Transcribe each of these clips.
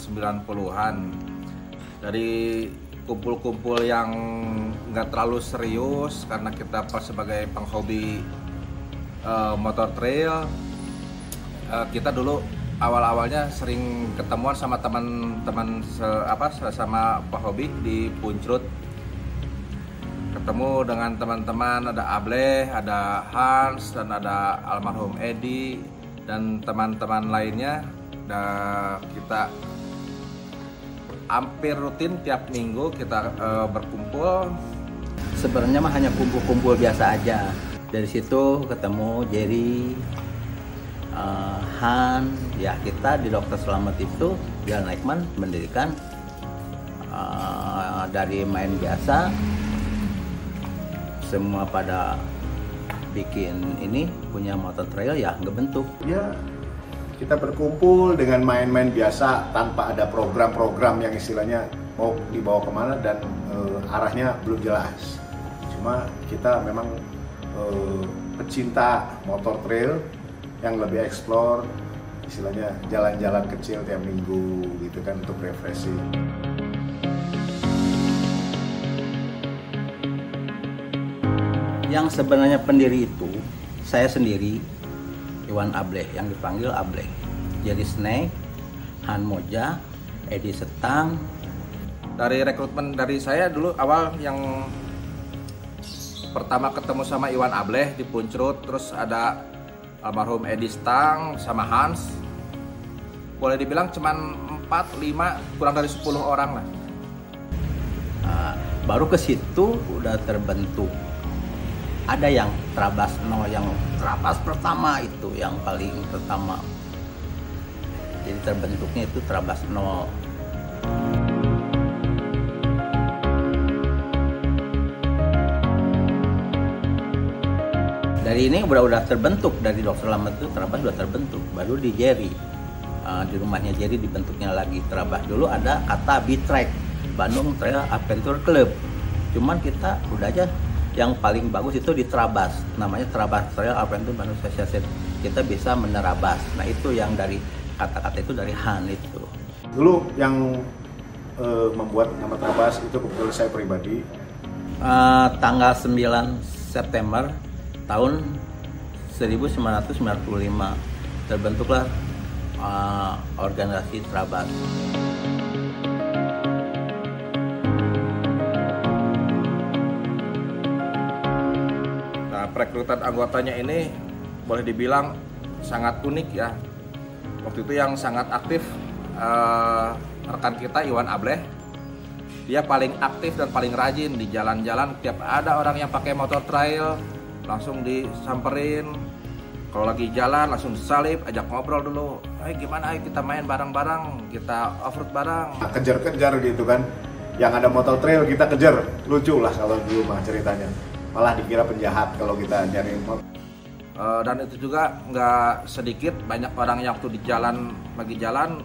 90-an. Dari kumpul-kumpul yang nggak terlalu serius karena kita sebagai penghobi motor trail, kita dulu awal-awalnya sering ketemuan sama teman-teman sama penghobi di Puncrut. Ketemu dengan teman-teman, ada Ableh, ada Hans, dan ada almarhum Edi dan teman-teman lainnya. Dan kita hampir rutin tiap minggu kita berkumpul. Sebenarnya mah hanya kumpul-kumpul biasa aja. Dari situ ketemu Jerry, Han, ya kita di Dokter Selamat itu Jalan Ekman mendirikan dari main biasa semua pada bikin ini punya motor trail ya ngebentuk. Ya kita berkumpul dengan main-main biasa tanpa ada program-program yang istilahnya mau dibawa kemana dan arahnya belum jelas. Cuma kita memang pecinta motor trail yang lebih explore, istilahnya jalan-jalan kecil tiap minggu gitu kan untuk refreshing. Yang sebenarnya pendiri itu saya sendiri, Iwan Ableh, yang dipanggil Ableh. Jerry Snake, Han Moja, Edi Setang. Dari rekrutmen dari saya dulu awal yang pertama ketemu sama Iwan Ableh di Puncrut, terus ada almarhum Edi Setang sama Hans. Boleh dibilang cuman 4-5, kurang dari 10 orang lah. Nah, baru ke situ udah terbentuk. Ada yang Trabas No, yang Trabas pertama itu yang paling pertama. Jadi terbentuknya itu Trabas No. Dari ini udah terbentuk, dari Dokter Selamat itu Trabas udah terbentuk. Baru di Jerry, di rumahnya Jerry dibentuknya lagi Trabas. Dulu ada kata B-Track, Bandung Trail Adventure Club. Cuman kita udah aja yang paling bagus itu di Trabas, namanya Trabas Trail Adventure Bandung Association. Kita bisa menerabas. Nah itu yang dari kata-kata itu dari Han itu. Dulu yang membuat nama Trabas itu kebetulan saya pribadi. Tanggal 9 September tahun 1995 terbentuklah organisasi Trabas. Perekrutan anggotanya ini boleh dibilang sangat unik ya. Waktu itu yang sangat aktif rekan kita Iwan Ableh. Dia paling aktif dan paling rajin di jalan-jalan. Tiap ada orang yang pakai motor trail langsung disamperin. Kalau lagi jalan langsung disalip, ajak ngobrol dulu. Gimana, ayo kita main bareng-bareng, kita off-road bareng. Kejar-kejar gitu kan. Yang ada motor trail kita kejar. Lucu lah kalau dulu mah ceritanya. Malah dikira penjahat kalau kita nyari motor. Dan itu juga nggak sedikit, banyak orang yang waktu di jalan, lagi jalan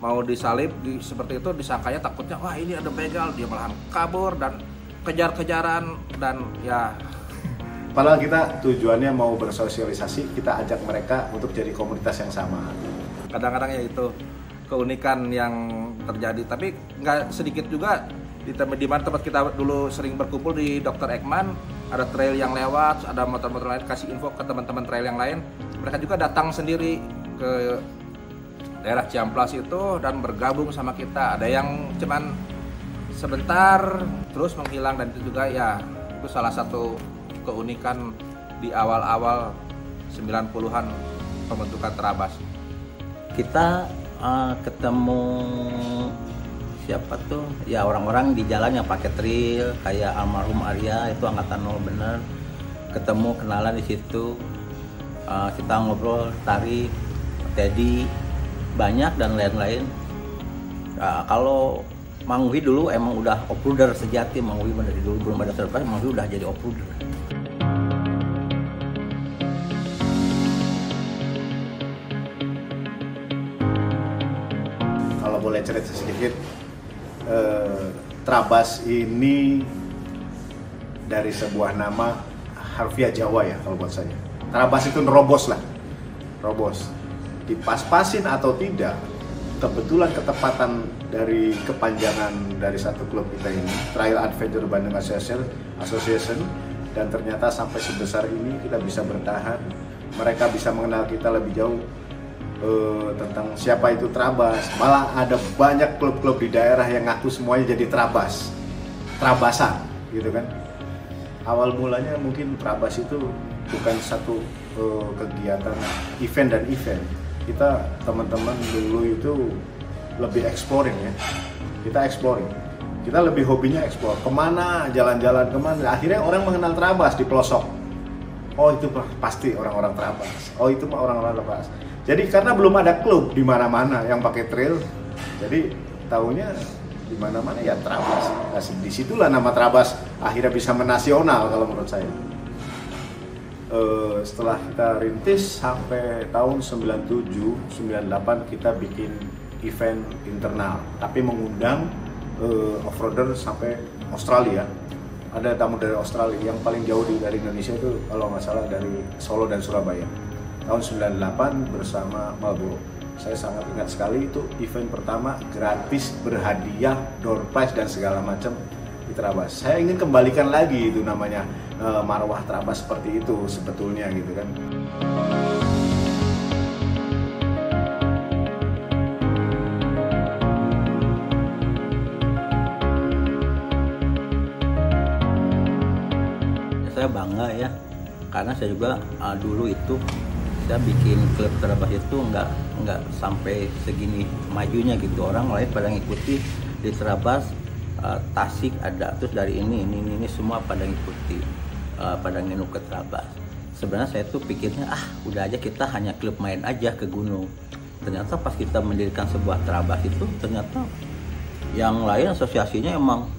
mau disalip seperti itu, disangkanya takutnya wah ini ada begal, dia malahan kabur dan kejar-kejaran dan ya. Padahal kita tujuannya mau bersosialisasi, kita ajak mereka untuk jadi komunitas yang sama. Kadang-kadang ya itu keunikan yang terjadi, tapi nggak sedikit juga di mana tempat kita dulu sering berkumpul di Dokter Ekman, ada trail yang lewat, ada motor-motor lain, kasih info ke teman-teman trail yang lain. Mereka juga datang sendiri ke daerah Ciamplas itu dan bergabung sama kita. Ada yang cuman sebentar terus menghilang, dan itu juga ya itu salah satu keunikan di awal-awal 90-an pembentukan Trabas. Kita ketemu siapa tuh ya, orang-orang di jalan yang pakai trail kayak almarhum Arya itu angkatan 0 bener, ketemu kenalan di situ, kita ngobrol, tarik, Teddy, banyak dan lain-lain. Kalau Mang Wi dulu emang udah off-roader sejati. Mang Wi dari dulu belum ada surprise, Mang Wi udah jadi off-roader. Kalau boleh cerita sedikit, Trabas ini dari sebuah nama harfiah Jawa ya kalau buat saya. Trabas itu nerobos lah, robos. Dipas-pasin atau tidak, kebetulan ketepatan dari kepanjangan dari satu klub kita ini, Trail Adventure Bandung Association, dan ternyata sampai sebesar ini kita bisa bertahan. Mereka bisa mengenal kita lebih jauh tentang siapa itu Trabas. Malah ada banyak klub-klub di daerah yang ngaku semuanya jadi Trabasan gitu kan. Awal mulanya mungkin Trabas itu bukan satu kegiatan event dan event. Kita teman-teman dulu itu lebih exploring ya. Kita exploring. Kita lebih hobinya explore. Kemana, jalan-jalan kemana. Akhirnya orang mengenal Trabas di pelosok. Oh itu pasti orang-orang Trabas. Oh itu mah orang-orang Trabas. Jadi karena belum ada klub di mana-mana yang pakai trail, jadi tahunya di mana-mana ya Trabas. Nah, disitulah nama Trabas akhirnya bisa menasional kalau menurut saya. Setelah kita rintis sampai tahun 97-98 kita bikin event internal, tapi mengundang offroader sampai Australia. Ada tamu dari Australia yang paling jauh dari Indonesia itu kalau nggak salah dari Solo dan Surabaya. Tahun 98 bersama Marlboro. Saya sangat ingat sekali itu event pertama gratis, berhadiah, door prize dan segala macam di Trabas. Saya ingin kembalikan lagi itu namanya marwah Trabas seperti itu sebetulnya gitu kan. Saya bangga ya, karena saya juga dulu itu saya bikin klub Trabas itu nggak sampai segini majunya gitu. Orang lain pada ngikuti di Trabas, Tasik ada, terus dari ini semua pada ngikuti, pada nginuk ke Trabas. Sebenarnya saya tuh pikirnya udah aja kita hanya klub main aja ke gunung. Ternyata pas kita mendirikan sebuah Trabas itu ternyata yang lain asosiasinya emang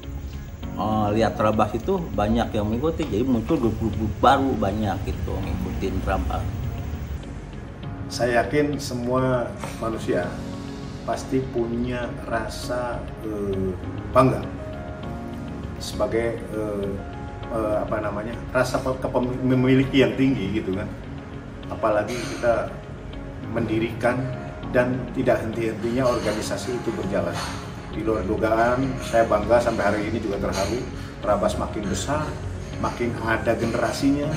lihat Trabas itu banyak yang mengikuti, jadi muncul grup-grup baru banyak gitu ngikutin Trabas. Saya yakin semua manusia pasti punya rasa bangga sebagai rasa memiliki yang tinggi gitu kan. Apalagi kita mendirikan dan tidak henti-hentinya organisasi itu berjalan. Di luar dugaan, saya bangga sampai hari ini juga terharu. Trabas makin besar, makin ada generasinya,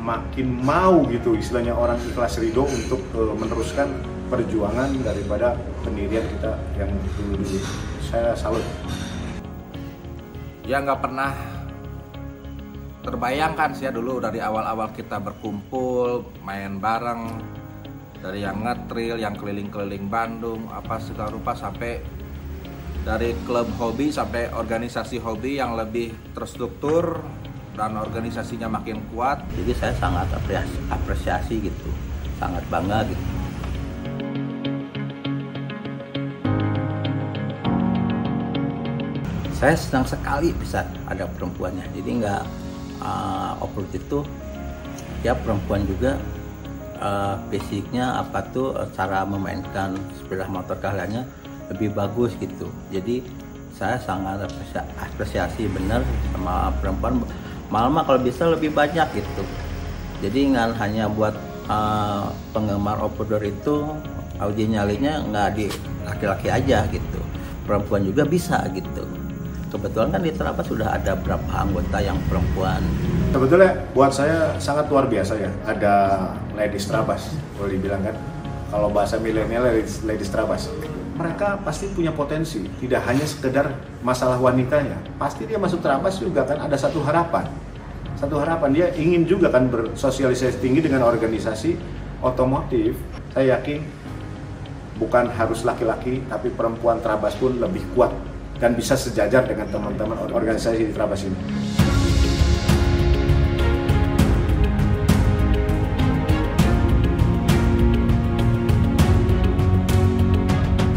makin mau gitu istilahnya orang ikhlas ridho untuk meneruskan perjuangan daripada pendirian kita yang dulu-dulu. Saya salut. Ya nggak pernah terbayangkan sih ya dulu dari awal-awal kita berkumpul, main bareng, dari yang nge-trail, yang keliling-keliling Bandung, apa segala rupa, sampai dari klub hobi sampai organisasi hobi yang lebih terstruktur dan organisasinya makin kuat. Jadi saya sangat apresiasi gitu, sangat bangga gitu. Saya senang sekali bisa ada perempuannya. Jadi nggak off-road itu ya perempuan juga basicnya apa tuh cara memainkan sepeda motor keahliannya lebih bagus gitu. Jadi saya sangat apresiasi benar sama perempuan. Malah kalau bisa lebih banyak gitu. Jadi nggak hanya buat penggemar off-roader itu uji nyalinya nggak di laki-laki aja gitu, perempuan juga bisa gitu. Kebetulan kan di Trabas sudah ada berapa anggota yang perempuan. Sebetulnya buat saya sangat luar biasa ya, ada Ladies Trabas, boleh dibilang kan. Kalau bahasa milenial Ladies Trabas. Mereka pasti punya potensi, tidak hanya sekedar masalah wanitanya. Pasti dia masuk Trabas juga kan ada satu harapan. Satu harapan, dia ingin juga kan bersosialisasi tinggi dengan organisasi otomotif. Saya yakin bukan harus laki-laki, tapi perempuan Trabas pun lebih kuat dan bisa sejajar dengan teman-teman organisasi di Trabas ini.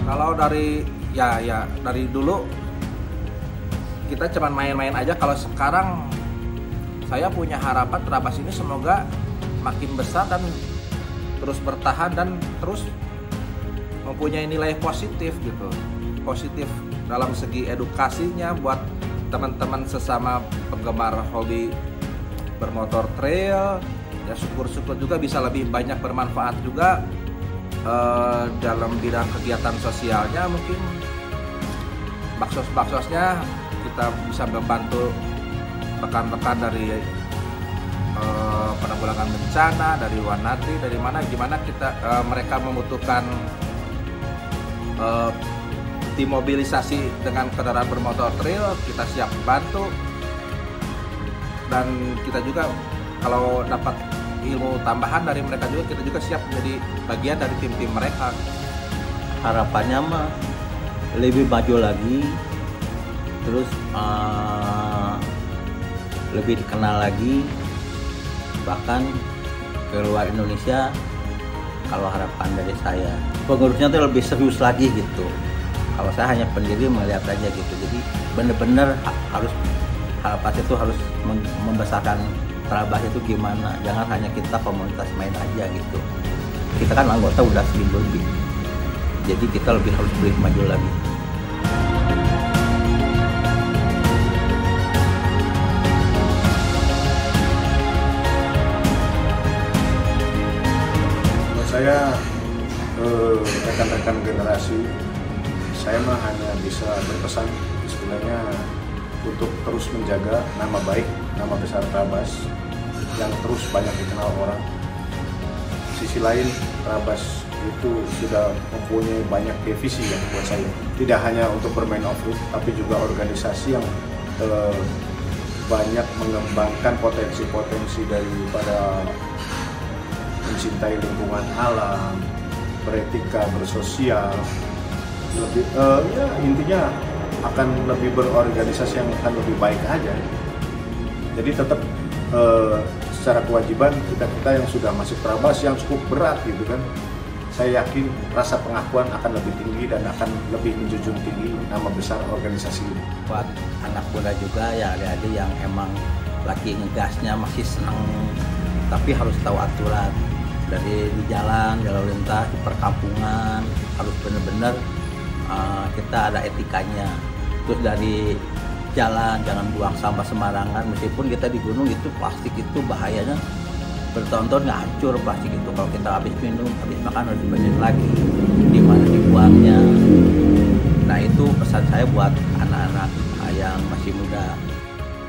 Kalau dari dulu kita cuma main-main aja. Kalau sekarang saya punya harapan Trabas ini semoga makin besar dan terus bertahan dan terus mempunyai nilai positif gitu. Positif dalam segi edukasinya buat teman-teman sesama penggemar hobi bermotor trail. Ya syukur-syukur juga bisa lebih banyak bermanfaat juga dalam bidang kegiatan sosialnya mungkin baksos-baksosnya kita bisa membantu rekan-rekan dari penanggulangan bencana, dari Wanadri, dari mana, gimana kita mereka membutuhkan dimobilisasi dengan kendaraan bermotor trail, kita siap bantu. Dan kita juga kalau dapat ilmu tambahan dari mereka juga, kita juga siap menjadi bagian dari tim-tim mereka. Harapannya mah lebih maju lagi, terus lebih dikenal lagi, bahkan ke luar Indonesia. Kalau harapan dari saya, pengurusnya tuh lebih serius lagi gitu. Kalau saya hanya pendiri melihat aja gitu. Jadi benar-benar harus harapan itu harus membesarkan Trabas itu gimana. Jangan hanya kita komunitas main aja gitu. Kita kan anggota udah 1000 lebih. Jadi kita lebih harus maju lagi. Saya rekan-rekan generasi, saya mah hanya bisa berpesan istilahnya untuk terus menjaga nama baik, nama besar Trabas yang terus banyak dikenal orang. Sisi lain, Trabas itu sudah mempunyai banyak divisi yang buat saya. Tidak hanya untuk bermain off-road, tapi juga organisasi yang banyak mengembangkan potensi-potensi daripada mencintai lingkungan alam, beretika, bersosial, lebih ya intinya akan lebih berorganisasi yang akan lebih baik aja. Jadi tetap secara kewajiban kita yang sudah masuk Trabas yang cukup berat gitu kan, saya yakin rasa pengakuan akan lebih tinggi dan akan lebih menjunjung tinggi nama besar organisasi ini. Buat anak muda juga ya, adik-adik yang emang lagi ngegasnya masih senang, tapi harus tahu aturan. Dari di jalan lintas, di perkampungan harus benar-benar kita ada etikanya. Terus dari jalan jangan buang sampah sembarangan, meskipun kita di gunung itu plastik itu bahayanya bertonton nggak hancur plastik itu. Kalau kita habis minum, habis makan harus dibenerin lagi di mana dibuangnya. Nah itu pesan saya buat anak-anak yang masih muda.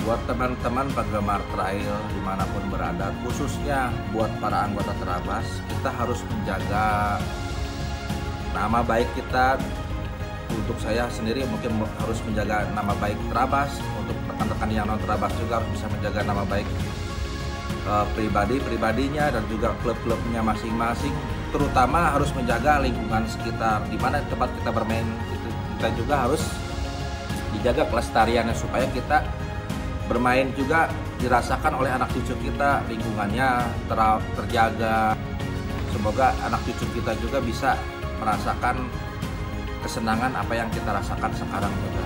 Buat teman-teman penggemar trail dimanapun berada, khususnya buat para anggota Trabas, kita harus menjaga nama baik kita. Untuk saya sendiri mungkin harus menjaga nama baik Trabas. Untuk rekan-rekan yang non Trabas juga harus bisa menjaga nama baik pribadinya dan juga klub-klubnya masing-masing. Terutama harus menjaga lingkungan sekitar di mana tempat kita bermain. Kita juga harus dijaga kelestariannya supaya kita bermain juga dirasakan oleh anak cucu kita, lingkungannya terjaga. Semoga anak cucu kita juga bisa merasakan kesenangan apa yang kita rasakan sekarang juga.